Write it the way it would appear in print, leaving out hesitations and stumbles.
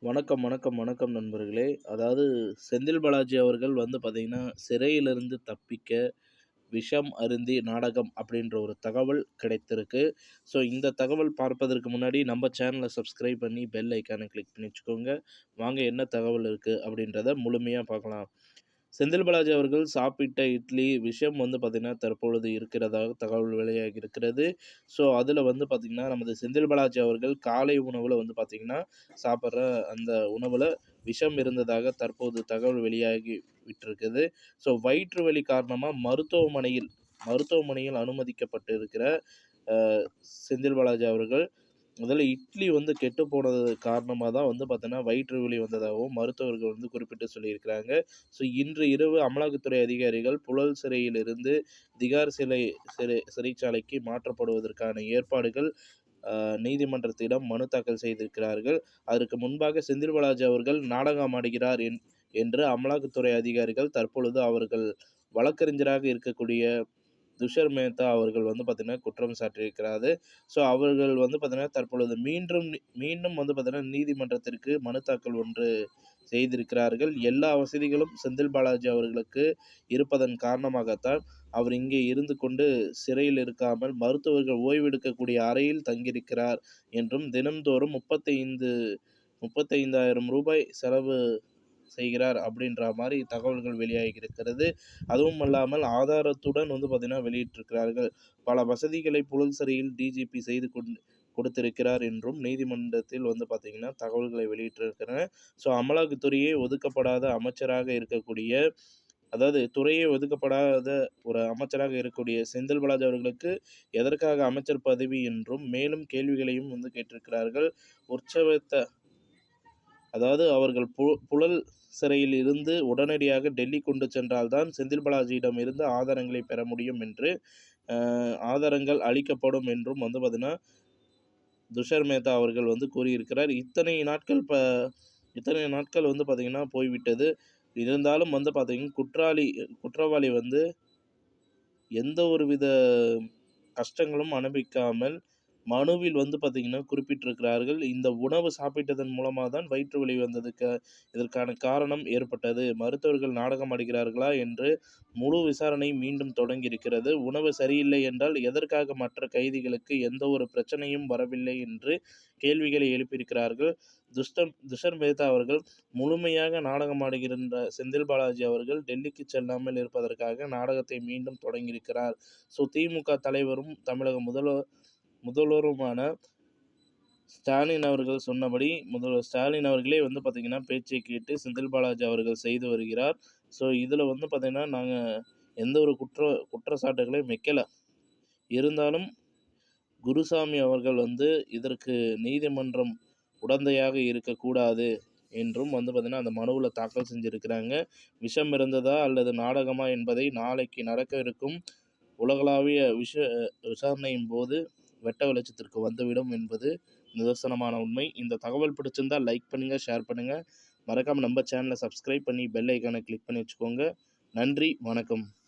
வணக்கம், வணக்கம், வணக்கம் நண்பர்களே. அதாவது செந்தில் பாலாஜி அவர்கள் வந்து பார்த்தீங்கன்னா, சிறையிலிருந்து தப்பிக்க விஷம் அருந்தி நாடகம் அப்படின்ற ஒரு தகவல் கிடைத்திருக்கு. ஸோ இந்த தகவல் பார்ப்பதற்கு முன்னாடி நம்ம சேனல சப்ஸ்கிரைப் பண்ணி பெல் ஐகான கிளிக் பண்ணி வச்சுக்கோங்க. வாங்க என்ன தகவல் இருக்கு அப்படின்றத முழுமையா பார்க்கலாம். செந்தில் பாலாஜி அவர்கள் சாப்பிட்ட இட்லி விஷம் வந்து பார்த்தீங்கன்னா, தற்பொழுது இருக்கிறதாக தகவல் வெளியாகி இருக்கிறது. ஸோ அதில வந்து பார்த்தீங்கன்னா, நமது செந்தில் பாலாஜி அவர்கள் காலை உணவுல வந்து பார்த்தீங்கன்னா, சாப்பிடுற அந்த உணவுல விஷம் இருந்ததாக தற்போது தகவல் வெளியாகி விட்டிருக்குது. ஸோ வயிற்று வலி காரணமா மருத்துவமனையில் அனுமதிக்கப்பட்டு இருக்கிற அ செந்தில் பாலாஜி அவர்கள் முதல்ல இட்லி வந்து கெட்டு போனது காரணமா தான் வந்து பார்த்தீங்கன்னா, வயிற்று வலி வந்ததாகவும் மருத்துவர்கள் வந்து குறிப்பிட்டு சொல்லியிருக்கிறாங்க. ஸோ இன்று இரவு அமலாக்கத்துறை அதிகாரிகள் புழல் சிறையிலிருந்து திகார் சிறைச்சாலைக்கு மாற்றப்படுவதற்கான ஏற்பாடுகள் அ நீதிமன்றத்திடம் மனு தாக்கல் செய்திருக்கிறார்கள். அதற்கு முன்பாக செந்தில் பாலாஜி அவர்கள் நாடகமாடுகிறார் என்று அமலாக்கத்துறை அதிகாரிகள் தற்பொழுது அவர்கள் வழக்கறிஞராக இருக்கக்கூடிய துஷர் மேத்தா அவர்கள் வந்து பார்த்தீங்கன்னா, குற்றம் சாட்டியிருக்கிறாரு. ஸோ அவர்கள் வந்து பார்த்தீங்கன்னா, தற்பொழுது மீண்டும் வந்து பார்த்தீங்கன்னா, நீதிமன்றத்திற்கு மனு தாக்கல் ஒன்று செய்திருக்கிறார்கள். எல்லா வசதிகளும் செந்தில் பாலாஜி அவர்களுக்கு இருப்பதன் காரணமாகத்தான், அவர் இங்கே இருந்து கொண்டு சிறையில் இருக்காமல் மருத்துவர்கள் ஓய்வெடுக்கக்கூடிய அறையில் தங்கியிருக்கிறார் என்றும், தினம்தோறும் 35,000 ரூபாய் செலவு செய்கிறார் அப்படின்ற மாரி தகவல்கள் வெளியாகி இருக்கிறது. அதுவும் அல்லாமல் ஆதாரத்துடன் வந்து பார்த்தீங்கன்னா வெளியிட்டிருக்கிறார்கள். பல வசதிகளை புழல் சிறையில் டிஜிபி செய்து கொடுத்திருக்கிறார் என்றும் நீதிமன்றத்தில் வந்து பார்த்தீங்கன்னா தகவல்களை வெளியிட்டிருக்கிறன. ஸோ அமலாக்கத்துறையே ஒதுக்கப்படாத அமைச்சராக இருக்கக்கூடிய அதாவது துறையே ஒதுக்கப்படாத ஒரு அமைச்சராக இருக்கக்கூடிய செந்தில் பாலாஜி அவர்களுக்கு எதற்காக அமைச்சர் பதவி என்றும் மேலும் கேள்விகளையும் வந்து கேட்டிருக்கிறார்கள். உற்சவத்த அதாவது அவர்கள் புழல் சிறையில் இருந்து உடனடியாக டெல்லி கொண்டு சென்றால் தான் செந்தில் பாலாஜியிடம் இருந்து ஆதாரங்களை பெற முடியும் என்று ஆதாரங்கள் அளிக்கப்படும் என்றும் வந்து பார்த்தீங்கன்னா, துஷர் மேத்தா அவர்கள் வந்து கூறியிருக்கிறார். இத்தனை நாட்கள் வந்து பார்த்தீங்கன்னா போய்விட்டது. இருந்தாலும் வந்து பார்த்தீங்கன்னா, குற்றவாளி வந்து எந்த ஒரு வித கஷ்டங்களும் அனுபவிக்காமல் மனுவில் வந்து பார்த்தீங்கன்னா குறிப்பிட்டிருக்கிறார்கள். இந்த உணவு சாப்பிட்டதன் மூலமா தான் வயிற்று வலி இதற்கான காரணம் ஏற்பட்டது. மருத்துவர்கள் நாடகம் ஆடுகிறார்களா என்று முழு விசாரணை மீண்டும் தொடங்கியிருக்கிறது. உணவு சரியில்லை என்றால் எதற்காக மற்ற கைதிகளுக்கு எந்த ஒரு பிரச்சனையும் வரவில்லை என்று கேள்விகளை எழுப்பியிருக்கிறார்கள். துஷர் மேத்தா அவர்கள் முழுமையாக நாடகமாடுகின்ற செந்தில் பாலாஜி அவர்கள் டெல்லிக்கு செல்லாமல் இருப்பதற்காக நாடகத்தை மீண்டும் தொடங்கியிருக்கிறார். ஸோ திமுக தலைவரும் தமிழக முதல்வருமான ஸ்டாலின் அவர்கள் சொன்னபடி முதல்வர் ஸ்டாலின் அவர்களே வந்து பார்த்தீங்கன்னா, பேச்சை கேட்டு செந்தில் பாலாஜி அவர்கள் செய்து வருகிறார். ஸோ இதில வந்து பார்த்தீங்கன்னா, நாங்க எந்த ஒரு குற்றச்சாட்டுகளையும் வைக்கல. இருந்தாலும் குருசாமி அவர்கள் வந்து இதற்கு நீதிமன்றம் உடந்தையாக இருக்கக்கூடாது என்றும் வந்து பார்த்தீங்கன்னா, அந்த மனுவுல தாக்கல் செஞ்சிருக்கிறாங்க. விஷம் இருந்ததா அல்லது நாடகமா என்பதை நாளைக்கு நடக்க இருக்கும் உலகளாவிய விசாரணையின் போது வெட்ட வெளிச்சத்திற்கு வந்துவிடும் என்பது நிதர்சனமான உண்மை. இந்த தகவல் பிடிச்சிருந்தா லைக் பண்ணுங்க, ஷேர் பண்ணுங்க. மறக்காம நம்ம சேனல சப்ஸ்கிரைப் பண்ணி பெல் ஐகான கிளிக் பண்ணி வச்சுக்கோங்க. நன்றி, வணக்கம்.